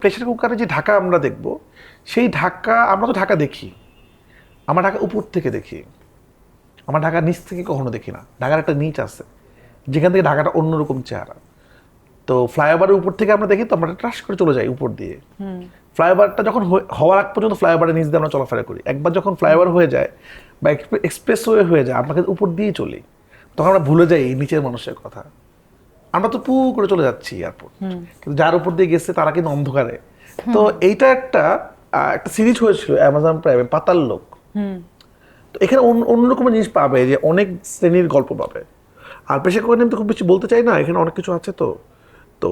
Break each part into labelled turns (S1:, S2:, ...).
S1: Pressure কুকারে যে ঢাকা আমরা দেখব, সেই ঢাকা আমরা তো ঢাকা দেখি, আমরা ঢাকা উপর থেকে দেখি, আমরা ঢাকার নিচ থেকে কখনো দেখি না। ঢাকার একটা নিচ আছে যেখান থেকে ঢাকাটা অন্যরকম চেহারা। তো ফ্লাইওভারের উপর থেকে আমরা দেখি, তো আমরা ট্রাশ করে চলে যাই উপর দিয়ে। ফ্লাইওভারটা যখন হওয়ার আগ পর্যন্ত ফ্লাইওভারের নিচ দিয়ে আমরা চলাফেরা করি। একবার যখন ফ্লাইওভার হয়ে যায় বা এক্সপ্রেসওয়ে হয়ে যায়, আমরা কিন্তু উপর দিয়েই চলি। তখন আমরা ভুলে যাই এই নিচের মানুষের কথা। আমরা তো পু করে চলে যাচ্ছি এয়ারপোর্ট, কিন্তু যার উপর দিয়ে গেছে তারা কিন্তু অন্ধকারে। তো এইটা একটা একটা সিরিজ হয়েছিল অ্যামাজন প্রাইমে, পাতাল লোক। তো এখানে অন্যরকম জিনিস পাবে, যে অনেক শ্রেণীর গল্প পাবে। আর পেশা করে নিয়ে তো খুব বেশি বলতে চাই না, এখানে অনেক কিছু আছে। তো তো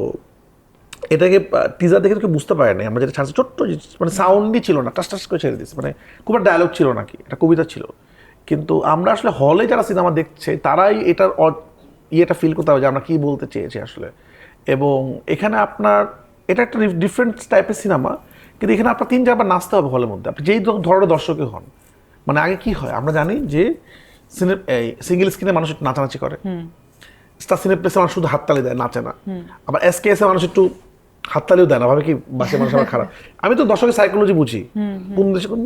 S1: এটাকে টিজার দেখে কেউ বুঝতে পারে না আমরা যেটা ছাড়ছি, ছোট্ট মানে সাউন্ডই ছিল না, টাস টাস করে ছেড়ে দিচ্ছে, মানে খুব একটা ডায়লগ ছিল নাকি, এটা কবিতা ছিল। কিন্তু আমরা আসলে হলে যারা সিনেমা দেখছে তারাই এটার ইয়েটা ফিল করতে হবে যে আমরা কি বলতে চেয়েছি আসলে। এবং এখানে আপনার এটা একটা ডিফারেন্ট টাইপের সিনেমা, কিন্তু এখানে আপনার 3-4 বার নাচতে হবে হলের মধ্যে, আপনি যেই ধরনের দর্শকই হন। মানে আগে কি হয় আমরা জানি যে সিঙ্গেল স্ক্রিনে মানুষ একটু নাচানাচি করে, স্টার সিনেপ্লেক্সে মানুষ শুধু হাততালি দেয়, নাচে না। আবার এসকেএসে মানুষ একটু হাততালিও দেয় না, ভাবে কি বাসে মানুষ আবার খারাপ। আমি তো দর্শকের সাইকোলজি বুঝি, কোন দেশে কোন।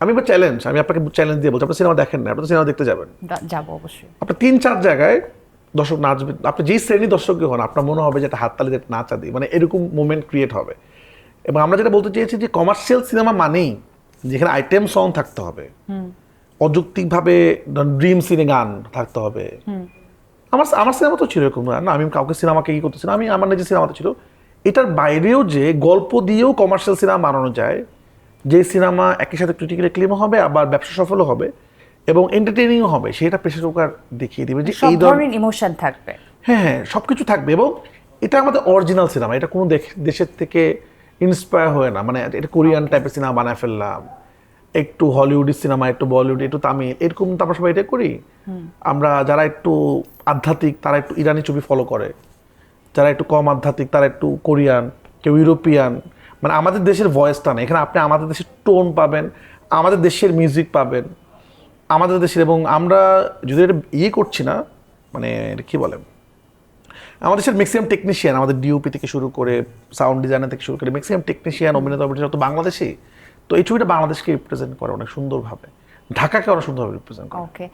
S1: আমি এবার চ্যালেঞ্জ, আমি আপনাকে চ্যালেঞ্জ দিয়ে বলছি, আপনি সিনেমা দেখেন না, আপনি তো সিনেমা দেখতে যাবেন,
S2: যাবো অবশ্যই।
S1: আপনি 3-4 জায়গায় দর্শক নাচবে, আপনি যেই শ্রেণীর দর্শকই হন আপনার মনে হবে যে একটা হাততালি দিয়ে নাচা দিই, মানে এরকম মোমেন্ট ক্রিয়েট হবে। এবং আমরা যেটা বলতে চেয়েছি যে কমার্শিয়াল সিনেমা মানেই যেখানে আইটেম সং থাকতে হবে, অযৌক্তিকভাবে ড্রিম সিনে গান থাকতে হবে। আমার সিনেমা তো ছিল এরকম না, আমি কাউকে সিনেমাকে কি করতেছি না, আমি আমার নিজের সিনেমাতে ছিল। এটার বাইরেও যে গল্প দিয়েও কমার্শিয়াল সিনেমা বানানো যায়, যে সিনেমা একই সাথে ক্রিটিক্যালি ক্লেমও হবে, আবার ব্যবসা সফলও হবে এবং এন্টারটেইনিংও হবে, সেটা প্রেসার কুকার দেখিয়ে দিবে যে
S2: সব
S1: এই
S2: ধরনের ইমোশন থাকবে।
S1: হ্যাঁ হ্যাঁ, সবকিছু থাকবে। এবং এটা আমাদের অরিজিনাল সিনেমা, এটা কোনো দেশের থেকে ইন্সপায়ার হয়ে না, মানে এটা কোরিয়ান টাইপের সিনেমা বানায় ফেললাম, একটু হলিউডি সিনেমা, একটু বলিউড, একটু তামিল, এরকম তো আমরা সবাই এটা করি। আমরা যারা একটু আধ্যাত্মিক তারা একটু ইরানি ছবি ফলো করে, যারা একটু কম আধ্যাত্মিক তারা একটু কোরিয়ান, কেউ ইউরোপিয়ান। মানে আমাদের দেশের ভয়েসটা না এখানে, আপনি আমাদের দেশের টোন পাবেন, আমাদের দেশের মিউজিক পাবেন, আমাদের দেশের। এবং আমরা যদি এটা ইয়ে করছি না, মানে কি বলে, আমাদের দেশের ম্যাক্সিমাম টেকনিশিয়ান, আমাদের ডিওপি থেকে শুরু করে সাউন্ড ডিজাইনার থেকে শুরু করে ম্যাক্সিমাম টেকনিশিয়ান, অভিনেতা অভিনেতা তো বাংলাদেশি। তো এই ছবিটা বাংলাদেশকে রিপ্রেজেন্ট করে অনেক সুন্দরভাবে, ঢাকাকে অনেক সুন্দরভাবে রিপ্রেজেন্ট করে।
S2: ওকে,